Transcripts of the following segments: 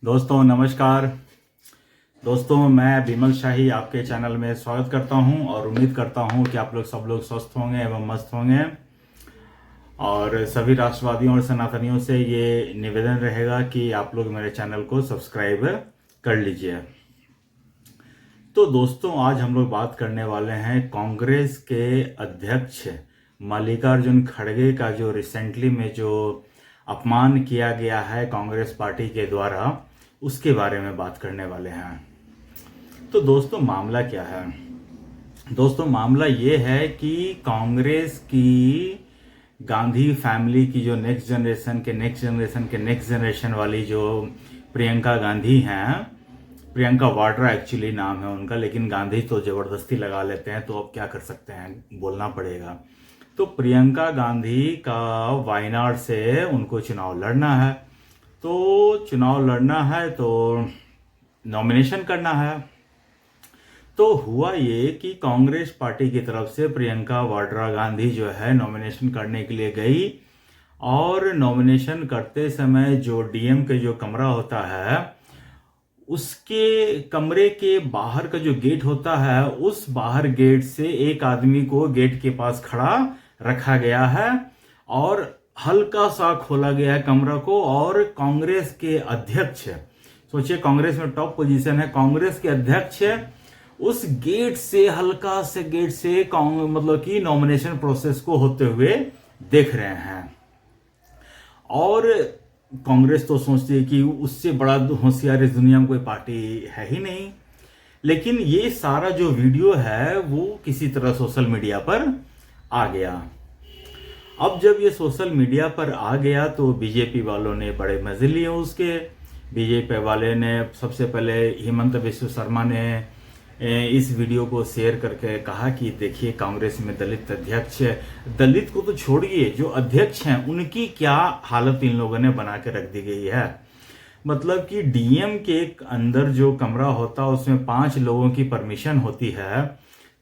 दोस्तों नमस्कार। दोस्तों मैं विमल शाही आपके चैनल में स्वागत करता हूं और उम्मीद करता हूं कि आप लोग सब लोग स्वस्थ होंगे एवं मस्त होंगे। और सभी राष्ट्रवादियों और सनातनियों से ये निवेदन रहेगा कि आप लोग मेरे चैनल को सब्सक्राइब कर लीजिए। तो दोस्तों आज हम लोग बात करने वाले हैं कांग्रेस के अध्यक्ष मल्लिकार्जुन खड़गे का जो रिसेंटली में जो अपमान किया गया है कांग्रेस पार्टी के द्वारा, उसके बारे में बात करने वाले हैं। तो दोस्तों मामला क्या है? दोस्तों मामला ये है कि कांग्रेस की गांधी फैमिली की जो नेक्स्ट जनरेशन वाली जो प्रियंका गांधी हैं, प्रियंका वाड्रा एक्चुअली नाम है उनका, लेकिन गांधी तो जबरदस्ती लगा लेते हैं, तो अब क्या कर सकते हैं, बोलना पड़ेगा। तो प्रियंका गांधी का वायनाड से उनको चुनाव लड़ना है, तो चुनाव लड़ना है तो नॉमिनेशन करना है। तो हुआ ये कि कांग्रेस पार्टी की तरफ से प्रियंका वाड्रा गांधी जो है नॉमिनेशन करने के लिए गई, और नॉमिनेशन करते समय जो डीएम के जो कमरा होता है, उसके कमरे के बाहर का जो गेट होता है, उस बाहर गेट से एक आदमी को गेट के पास खड़ा रखा गया है और हल्का सा खोला गया है कमरा को, और कांग्रेस के अध्यक्ष, सोचिए कांग्रेस में टॉप पोजीशन है, कांग्रेस के अध्यक्ष उस गेट से, हल्का से गेट से मतलब कि नॉमिनेशन प्रोसेस को होते हुए देख रहे हैं। और कांग्रेस तो सोचती है कि उससे बड़ा होशियार इस दुनिया में कोई पार्टी है ही नहीं। लेकिन ये सारा जो वीडियो है वो किसी तरह सोशल मीडिया पर आ गया। अब जब ये सोशल मीडिया पर आ गया तो बीजेपी वालों ने बड़े मजे लिए उसके। बीजेपी वाले ने सबसे पहले हिमंत बिस्व शर्मा ने इस वीडियो को शेयर करके कहा कि देखिए कांग्रेस में दलित अध्यक्ष, दलित को तो छोड़िए, जो अध्यक्ष हैं उनकी क्या हालत इन लोगों ने बना के रख दी गई है। मतलब कि डीएम के अंदर जो कमरा होता है उसमें 5 लोगों की परमिशन होती है,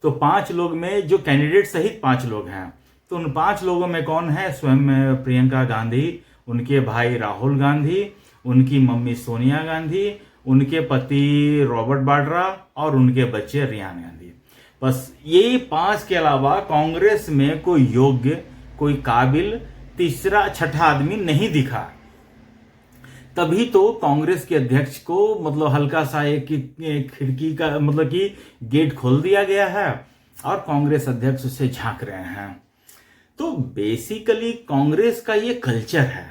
तो 5 लोग में जो कैंडिडेट सहित 5 लोग हैं, तो उन 5 लोगों में कौन है? स्वयं प्रियंका गांधी, उनके भाई राहुल गांधी, उनकी मम्मी सोनिया गांधी, उनके पति रॉबर्ट वाड्रा और उनके बच्चे रियान गांधी। बस ये 5 के अलावा कांग्रेस में कोई योग्य, कोई काबिल तीसरा छठा आदमी नहीं दिखा। तभी तो कांग्रेस के अध्यक्ष को मतलब हल्का सा एक खिड़की का मतलब कि गेट खोल दिया गया है और कांग्रेस अध्यक्ष उसे झांक रहे हैं। तो बेसिकली कांग्रेस का ये कल्चर है।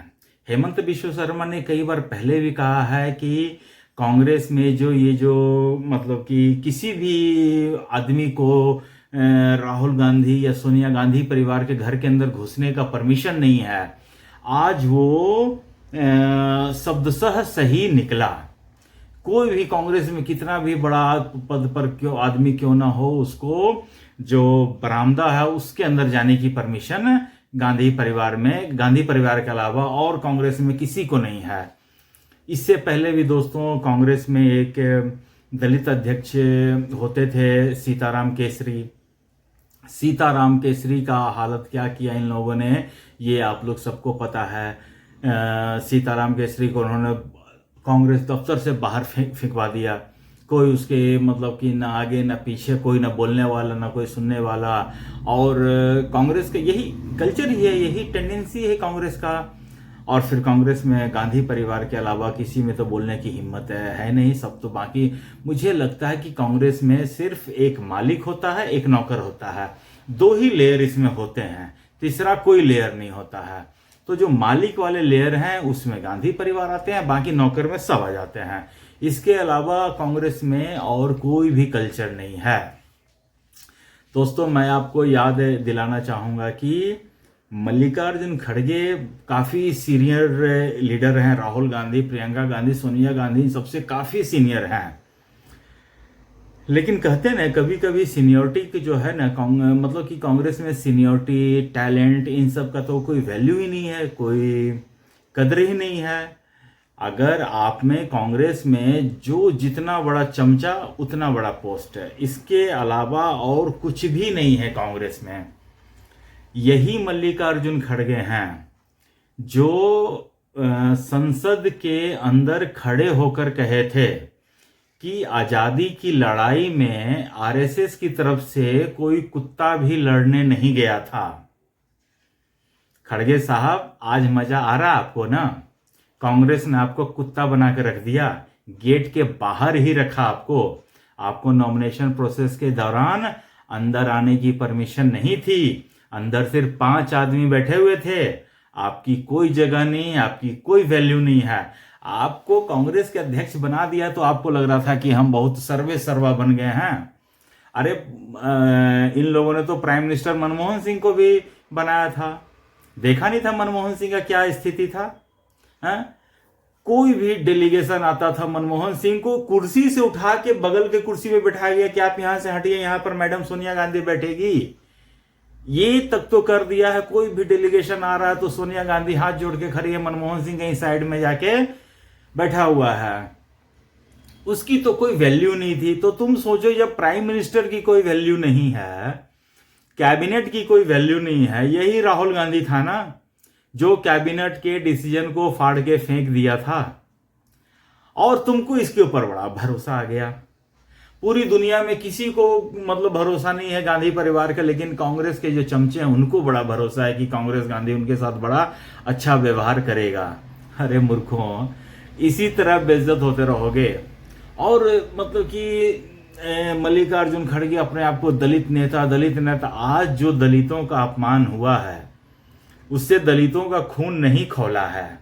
हेमंत बिस्व शर्मा ने कई बार पहले भी कहा है कि कांग्रेस में जो मतलब कि किसी भी आदमी को राहुल गांधी या सोनिया गांधी परिवार के घर के अंदर घुसने का परमिशन नहीं है। आज वो शब्दशः सही निकला। कोई भी कांग्रेस में कितना भी बड़ा पद पर आदमी क्यों ना हो, उसको जो बरामदा है उसके अंदर जाने की परमिशन गांधी परिवार के अलावा और कांग्रेस में किसी को नहीं है। इससे पहले भी दोस्तों कांग्रेस में एक दलित अध्यक्ष होते थे, सीताराम केसरी का हालत क्या किया इन लोगों ने, ये आप लोग सबको पता है। सीताराम केसरी को उन्होंने कांग्रेस दफ्तर से बाहर फेंकवा दिया। कोई उसके मतलब कि ना आगे ना पीछे, कोई ना बोलने वाला ना कोई सुनने वाला। और कांग्रेस का यही कल्चर ही है, यही टेंडेंसी है कांग्रेस का। और फिर कांग्रेस में गांधी परिवार के अलावा किसी में तो बोलने की हिम्मत है नहीं, सब तो बाकी। मुझे लगता है कि कांग्रेस में सिर्फ एक मालिक होता है, एक नौकर होता है, 2 ही लेयर इसमें होते हैं, तीसरा कोई लेयर नहीं होता है। तो जो मालिक वाले लेयर हैं उसमें गांधी परिवार आते हैं, बाकी नौकर में सब आ जाते हैं। इसके अलावा कांग्रेस में और कोई भी कल्चर नहीं है। दोस्तों मैं आपको याद दिलाना चाहूंगा कि मल्लिकार्जुन खड़गे काफी सीनियर लीडर हैं। राहुल गांधी, प्रियंका गांधी, सोनिया गांधी सबसे काफी सीनियर हैं। लेकिन कहते हैं ना कभी कभी सीनियरिटी की जो है ना मतलब कि कांग्रेस में सीनियरिटी, टैलेंट, इन सब का तो कोई वैल्यू ही नहीं है, कोई कदर ही नहीं है। अगर आप में कांग्रेस में जो जितना बड़ा चमचा उतना बड़ा पोस्ट है, इसके अलावा और कुछ भी नहीं है कांग्रेस में। यही मल्लिकार्जुन खड़गे हैं जो संसद के अंदर खड़े होकर कहे थे कि आजादी की लड़ाई में आरएसएस की तरफ से कोई कुत्ता भी लड़ने नहीं गया था। खड़गे साहब, आज मजा आ रहा आपको ना? कांग्रेस ने आपको कुत्ता बना के रख दिया, गेट के बाहर ही रखा आपको नॉमिनेशन प्रोसेस के दौरान अंदर आने की परमिशन नहीं थी। अंदर सिर्फ 5 आदमी बैठे हुए थे। आपकी कोई जगह नहीं, आपकी कोई वैल्यू नहीं है। आपको कांग्रेस के अध्यक्ष बना दिया तो आपको लग रहा था कि हम बहुत सर्वे सर्वा बन गए हैं। अरे इन लोगों ने तो प्राइम मिनिस्टर मनमोहन सिंह को भी बनाया था। देखा नहीं था मनमोहन सिंह का क्या स्थिति था? कोई भी डेलीगेशन आता था, मनमोहन सिंह को कुर्सी से उठा के बगल के कुर्सी पे बैठाया गया कि आप यहां से हटिए, यहां पर मैडम सोनिया गांधी बैठेगी। ये तक तो कर दिया है। कोई भी डेलीगेशन आ रहा है तो सोनिया गांधी हाथ जोड़ के खड़ी है, मनमोहन सिंह कहीं साइड में जाके बैठा हुआ है। उसकी तो कोई वैल्यू नहीं थी। तो तुम सोचो, जब प्राइम मिनिस्टर की कोई वैल्यू नहीं है, कैबिनेट की कोई वैल्यू नहीं है, यही राहुल गांधी था ना जो कैबिनेट के डिसीजन को फाड़ के फेंक दिया था। और तुमको इसके ऊपर बड़ा भरोसा आ गया। पूरी दुनिया में किसी को मतलब भरोसा नहीं है गांधी परिवार का, लेकिन कांग्रेस के जो चमचे हैं उनको बड़ा भरोसा है कि कांग्रेस गांधी उनके साथ बड़ा अच्छा व्यवहार करेगा। अरे मूर्खों, इसी तरह बेइज्जत होते रहोगे। और मतलब कि मल्लिकार्जुन खड़गे अपने आप को दलित नेता, आज जो दलितों का अपमान हुआ है उससे दलितों का खून नहीं खौला है।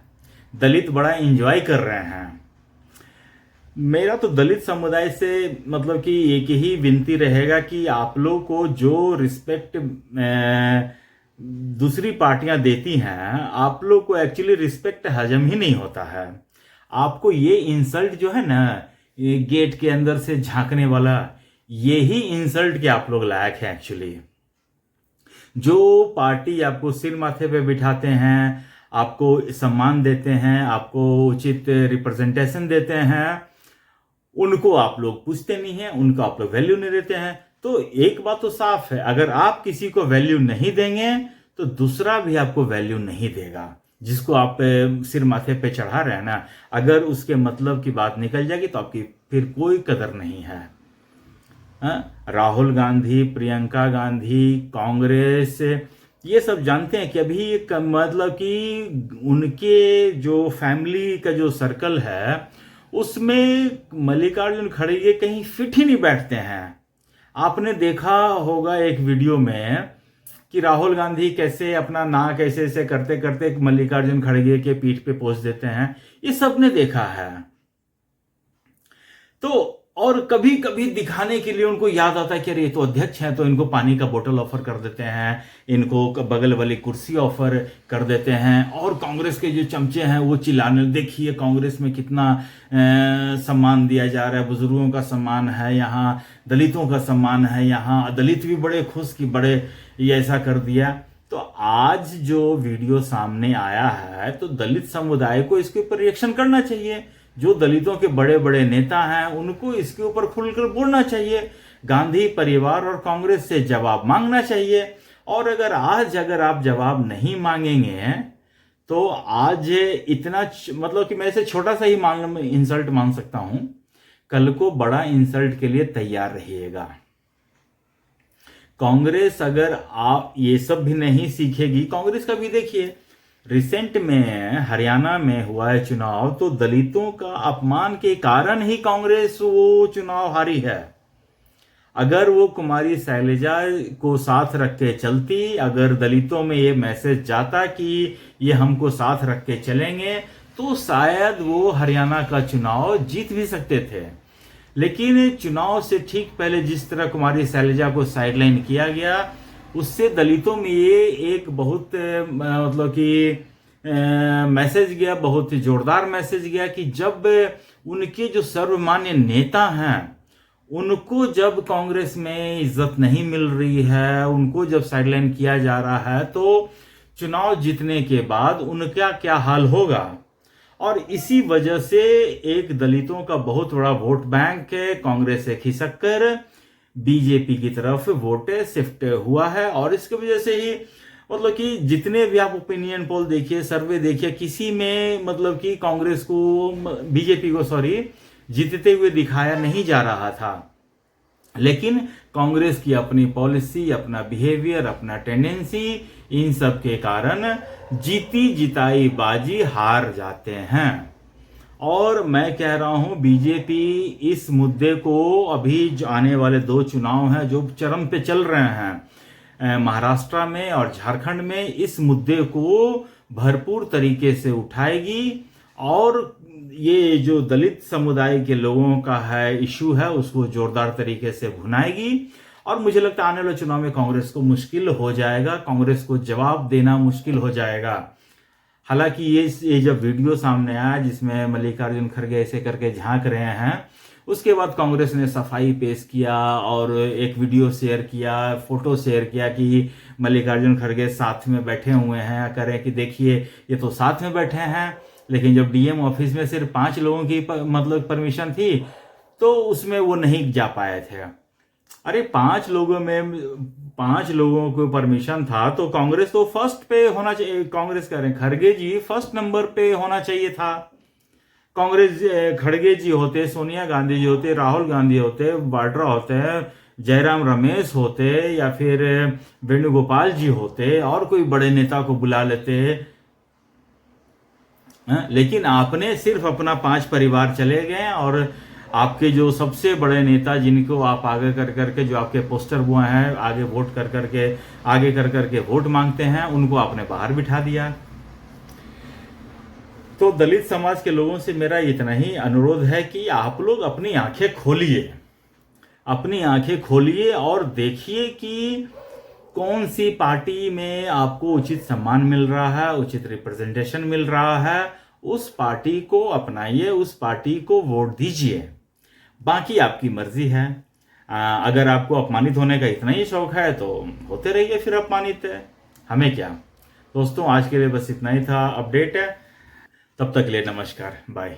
दलित बड़ा एंजॉय कर रहे हैं। मेरा तो दलित समुदाय से मतलब कि एक ही विनती रहेगा कि आप लोग को जो रिस्पेक्ट दूसरी पार्टियां देती हैं, आप लोग को एक्चुअली रिस्पेक्ट हजम ही नहीं होता है। आपको ये इंसल्ट जो है ना, ये गेट के अंदर से झांकने वाला, ये ही इंसल्ट के आप लोग लायक है एक्चुअली। जो पार्टी आपको सिर माथे पे बिठाते हैं, आपको सम्मान देते हैं, आपको उचित रिप्रेजेंटेशन देते हैं, उनको आप लोग पूछते नहीं हैं, उनको आप लोग वैल्यू नहीं देते हैं। तो एक बात तो साफ है, अगर आप किसी को वैल्यू नहीं देंगे तो दूसरा भी आपको वैल्यू नहीं देगा। जिसको आप सिर माथे पे चढ़ा रहे हैं ना, अगर उसके मतलब की बात निकल जाएगी तो आपकी फिर कोई कदर नहीं है। राहुल गांधी, प्रियंका गांधी, कांग्रेस, ये सब जानते हैं कि अभी मतलब कि उनके जो फैमिली का जो सर्कल है उसमें मल्लिकार्जुन खड़गे कहीं फिट ही नहीं बैठते हैं। आपने देखा होगा एक वीडियो में कि राहुल गांधी कैसे अपना नाक ऐसे करते करते मल्लिकार्जुन खड़गे के पीठ पे पोंछ देते हैं। ये सबने देखा है। तो और कभी कभी दिखाने के लिए उनको याद आता है कि अरे ये तो अध्यक्ष हैं, तो इनको पानी का बोतल ऑफर कर देते हैं, इनको बगल वाली कुर्सी ऑफर कर देते हैं। और कांग्रेस के जो चमचे हैं वो चिल्लाने, देखिए कांग्रेस में कितना सम्मान दिया जा रहा है, बुजुर्गों का सम्मान है यहाँ, दलितों का सम्मान है यहाँ। दलित भी बड़े खुश कि बड़े ये ऐसा कर दिया। तो आज जो वीडियो सामने आया है तो दलित समुदाय को इसके ऊपर रिएक्शन करना चाहिए। जो दलितों के बड़े बड़े नेता हैं उनको इसके ऊपर खुलकर बोलना चाहिए। गांधी परिवार और कांग्रेस से जवाब मांगना चाहिए। और अगर आप जवाब नहीं मांगेंगे तो आज इतना मतलब कि मैं इसे छोटा सा ही इंसल्ट मान सकता हूं, कल को बड़ा इंसल्ट के लिए तैयार रहिएगा। कांग्रेस अगर आप ये सब भी नहीं सीखेगी, कांग्रेस का भी देखिए रिसेंट में हरियाणा में हुआ है चुनाव, तो दलितों का अपमान के कारण ही कांग्रेस वो चुनाव हारी है। अगर वो कुमारी शैलजा को साथ रख के चलती, अगर दलितों में ये मैसेज जाता कि ये हमको साथ रख के चलेंगे, तो शायद वो हरियाणा का चुनाव जीत भी सकते थे। लेकिन चुनाव से ठीक पहले जिस तरह कुमारी शैलजा को साइडलाइन किया गया, उससे दलितों में ये एक बहुत मतलब कि मैसेज गया, बहुत ही जोरदार मैसेज गया कि जब उनके जो सर्वमान्य नेता हैं उनको जब कांग्रेस में इज्जत नहीं मिल रही है, उनको जब साइडलाइन किया जा रहा है, तो चुनाव जीतने के बाद उनका क्या हाल होगा। और इसी वजह से एक दलितों का बहुत बड़ा वोट बैंक कांग्रेस से खिसक कर बीजेपी की तरफ वोट शिफ्ट हुआ है। और इसकी वजह से ही मतलब कि जितने भी आप ओपिनियन पोल देखिए, सर्वे देखिए, किसी में मतलब कि कांग्रेस को, बीजेपी को सॉरी, जीतते हुए दिखाया नहीं जा रहा था। लेकिन कांग्रेस की अपनी पॉलिसी, अपना बिहेवियर, अपना टेंडेंसी, इन सब के कारण जीती जिताई बाजी हार जाते हैं। और मैं कह रहा हूं बीजेपी इस मुद्दे को, अभी जो आने वाले 2 चुनाव हैं जो चरम पे चल रहे हैं महाराष्ट्र में और झारखंड में, इस मुद्दे को भरपूर तरीके से उठाएगी और ये जो दलित समुदाय के लोगों का है इशू है उसको जोरदार तरीके से भुनाएगी। और मुझे लगता है आने वाले चुनाव में कांग्रेस को मुश्किल हो जाएगा, कांग्रेस को जवाब देना मुश्किल हो जाएगा। हालांकि ये जब वीडियो सामने आया जिसमें मल्लिकार्जुन खड़गे ऐसे करके झांक रहे हैं, उसके बाद कांग्रेस ने सफाई पेश किया और एक वीडियो शेयर किया, फोटो शेयर किया कि मल्लिकार्जुन खड़गे साथ में बैठे हुए हैं, कह रहे हैं कि देखिए ये तो साथ में बैठे हैं। लेकिन जब डीएम ऑफिस में सिर्फ 5 लोगों की मतलब परमिशन थी तो उसमें वो नहीं जा पाए थे। अरे 5 लोगों में 5 लोगों को परमिशन था तो कांग्रेस तो फर्स्ट पे होना चाहिए। कांग्रेस कह रहे हैं खड़गे जी फर्स्ट नंबर पे होना चाहिए था। कांग्रेस खड़गे जी होते, सोनिया गांधी जी होते, राहुल गांधी होते, वाड्रा होते, जयराम रमेश होते या फिर वेणुगोपाल जी होते और कोई बड़े नेता को बुला लेते। लेकिन आपने सिर्फ अपना 5 परिवार चले गए और आपके जो सबसे बड़े नेता जिनको आप आगे कर करके, जो आपके पोस्टर बुआ हैं, आगे वोट कर करके, आगे कर करके वोट मांगते हैं, उनको आपने बाहर बिठा दिया। तो दलित समाज के लोगों से मेरा इतना ही अनुरोध है कि आप लोग अपनी आंखें खोलिए, अपनी आंखें खोलिए और देखिए कि कौन सी पार्टी में आपको उचित सम्मान मिल रहा है, उचित रिप्रेजेंटेशन मिल रहा है, उस पार्टी को अपनाइए, उस पार्टी को वोट दीजिए। बाकी आपकी मर्जी है। अगर आपको अपमानित होने का इतना ही शौक है तो होते रहिए फिर अपमानित, हमें क्या। दोस्तों आज के लिए बस इतना ही था अपडेट है, तब तक के लिए नमस्कार, बाय।